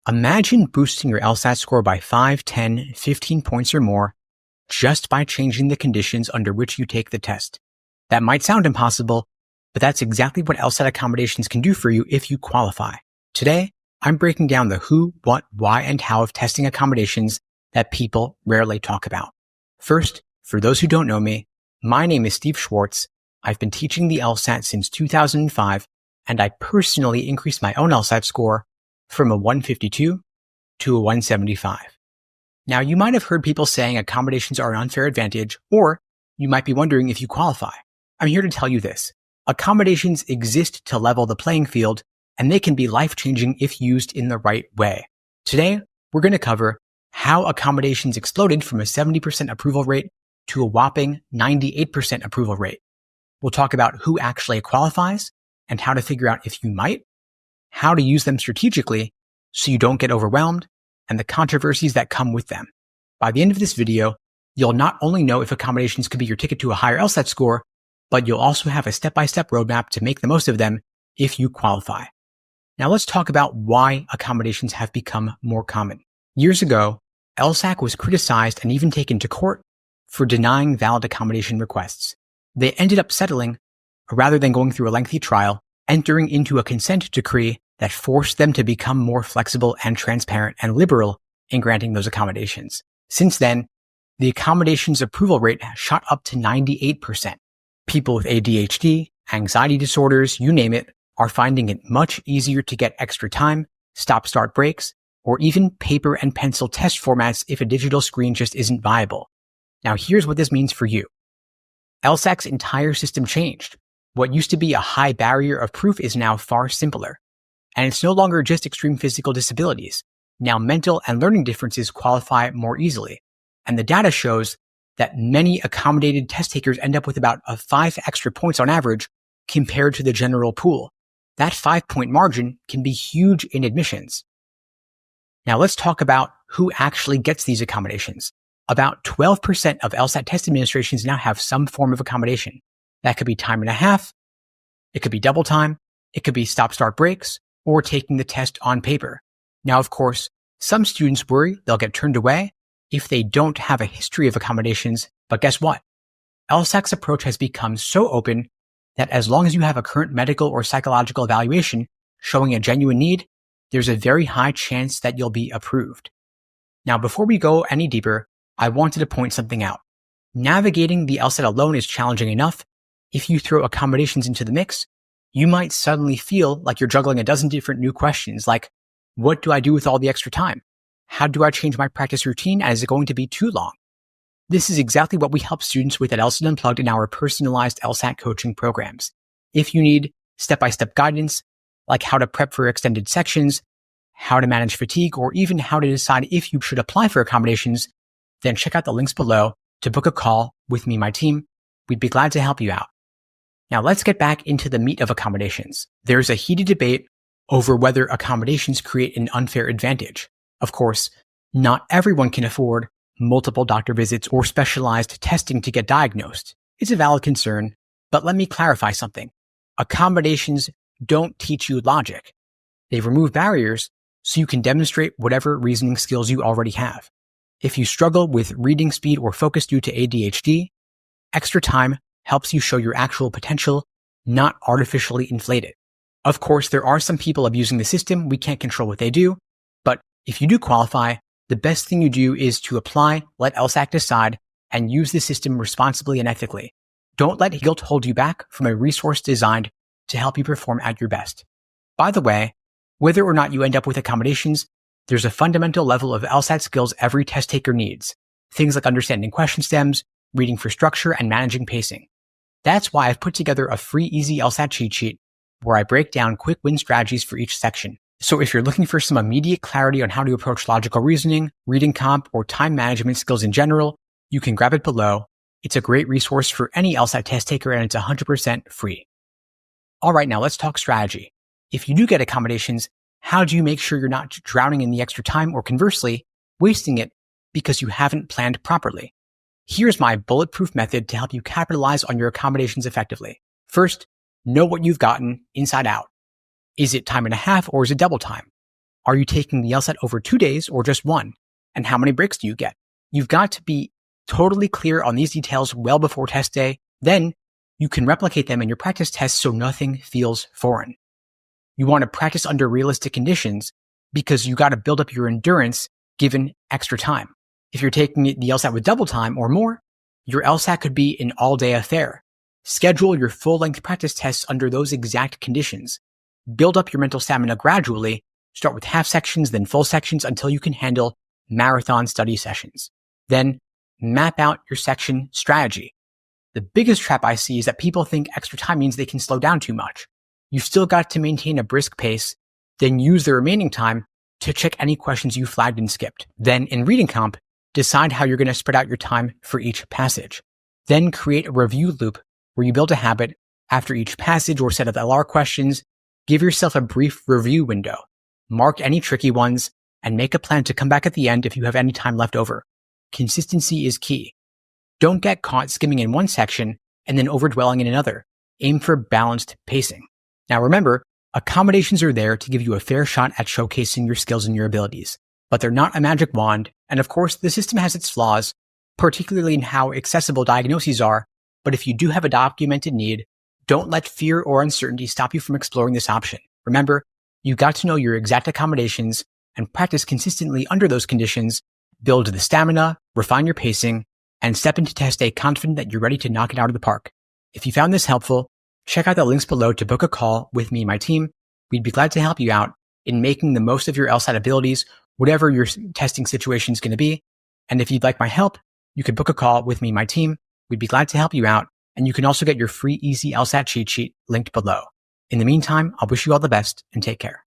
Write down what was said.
Imagine boosting your LSAT score by 5, 10, 15 points or more just by changing the conditions under which you take the test. That might sound impossible, but that's exactly what LSAT accommodations can do for you if you qualify. Today, I'm breaking down the who, what, why, and how of testing accommodations that people rarely talk about. First, for those who don't know me, my name is Steve Schwartz. I've been teaching the LSAT since 2005, and I personally increased my own LSAT score from a 152 to a 175. Now, you might have heard people saying accommodations are an unfair advantage, or you might be wondering if you qualify. I'm here to tell you this. Accommodations exist to level the playing field, and they can be life-changing if used in the right way. Today, we're going to cover how accommodations exploded from a 70% approval rate to a whopping 98% approval rate. We'll talk about who actually qualifies and how to figure out if you might, how to use them strategically so you don't get overwhelmed, and the controversies that come with them. By the end of this video, you'll not only know if accommodations could be your ticket to a higher LSAT score, but you'll also have a step-by-step roadmap to make the most of them if you qualify. Now let's talk about why accommodations have become more common. Years ago, LSAC was criticized and even taken to court for denying valid accommodation requests. They ended up settling, rather than going through a lengthy trial, entering into a consent decree that forced them to become more flexible and transparent and liberal in granting those accommodations. Since then, the accommodations approval rate has shot up to 98%. People with ADHD, anxiety disorders, you name it, are finding it much easier to get extra time, stop-start breaks, or even paper and pencil test formats if a digital screen just isn't viable. Now here's what this means for you. LSAC's entire system changed. What used to be a high barrier of proof is now far simpler. And it's no longer just extreme physical disabilities. Now mental and learning differences qualify more easily. And the data shows that many accommodated test takers end up with about 5 extra points on average compared to the general pool. That 5-point margin can be huge in admissions. Now let's talk about who actually gets these accommodations. About 12% of LSAT test administrations now have some form of accommodation. That could be time and a half, it could be double time, it could be stop-start breaks, or taking the test on paper. Now, of course, some students worry they'll get turned away if they don't have a history of accommodations, but guess what? LSAC's approach has become so open that as long as you have a current medical or psychological evaluation showing a genuine need, there's a very high chance that you'll be approved. Now, before we go any deeper, I wanted to point something out. Navigating the LSAT alone is challenging enough. If you throw accommodations into the mix, you might suddenly feel like you're juggling a dozen different new questions like, what do I do with all the extra time? How do I change my practice routine, and is it going to be too long? This is exactly what we help students with at LSAT Unplugged in our personalized LSAT coaching programs. If you need step-by-step guidance, like how to prep for extended sections, how to manage fatigue, or even how to decide if you should apply for accommodations, then check out the links below to book a call with me and my team. We'd be glad to help you out. Now let's get back into the meat of accommodations. There's a heated debate over whether accommodations create an unfair advantage. Of course, not everyone can afford multiple doctor visits or specialized testing to get diagnosed. It's a valid concern, but let me clarify something. Accommodations don't teach you logic. They remove barriers so you can demonstrate whatever reasoning skills you already have. If you struggle with reading speed or focus due to ADHD, extra time helps you show your actual potential, not artificially inflate it. Of course, there are some people abusing the system. We can't control what they do, but if you do qualify, the best thing you do is to apply, let LSAC decide, and use the system responsibly and ethically. Don't let guilt hold you back from a resource designed to help you perform at your best. By the way, whether or not you end up with accommodations, there's a fundamental level of LSAT skills every test taker needs. Things like understanding question stems, reading for structure, and managing pacing. That's why I've put together a free easy LSAT cheat sheet where I break down quick win strategies for each section. So if you're looking for some immediate clarity on how to approach logical reasoning, reading comp, or time management skills in general, you can grab it below. It's a great resource for any LSAT test taker, and it's 100% free. All right, now let's talk strategy. If you do get accommodations, how do you make sure you're not drowning in the extra time or conversely, wasting it because you haven't planned properly? Here's my bulletproof method to help you capitalize on your accommodations effectively. First, know what you've gotten inside out. Is it time and a half or is it double time? Are you taking the LSAT over 2 days or just one? And how many breaks do you get? You've got to be totally clear on these details well before test day. Then you can replicate them in your practice tests so nothing feels foreign. You want to practice under realistic conditions because you got to build up your endurance given extra time. If you're taking the LSAT with double time or more, your LSAT could be an all-day affair. Schedule your full-length practice tests under those exact conditions. Build up your mental stamina gradually. Start with half sections, then full sections until you can handle marathon study sessions. Then map out your section strategy. The biggest trap I see is that people think extra time means they can slow down too much. You've still got to maintain a brisk pace, then use the remaining time to check any questions you flagged and skipped. Then in reading comp, decide how you're going to spread out your time for each passage. Then create a review loop where you build a habit after each passage or set of LR questions. Give yourself a brief review window. Mark any tricky ones and make a plan to come back at the end if you have any time left over. Consistency is key. Don't get caught skimming in one section and then overdwelling in another. Aim for balanced pacing. Now remember, accommodations are there to give you a fair shot at showcasing your skills and your abilities, but they're not a magic wand. And of course, the system has its flaws, particularly in how accessible diagnoses are. But if you do have a documented need, don't let fear or uncertainty stop you from exploring this option. Remember, you got to know your exact accommodations and practice consistently under those conditions, build the stamina, refine your pacing, and step into test day confident that you're ready to knock it out of the park. If you found this helpful, check out the links below to book a call with me and my team. We'd be glad to help you out in making the most of your LSAT abilities, whatever your testing situation is going to be. And if you'd like my help, you can book a call with me and my team. We'd be glad to help you out. And you can also get your free easy LSAT cheat sheet linked below. In the meantime, I'll wish you all the best and take care.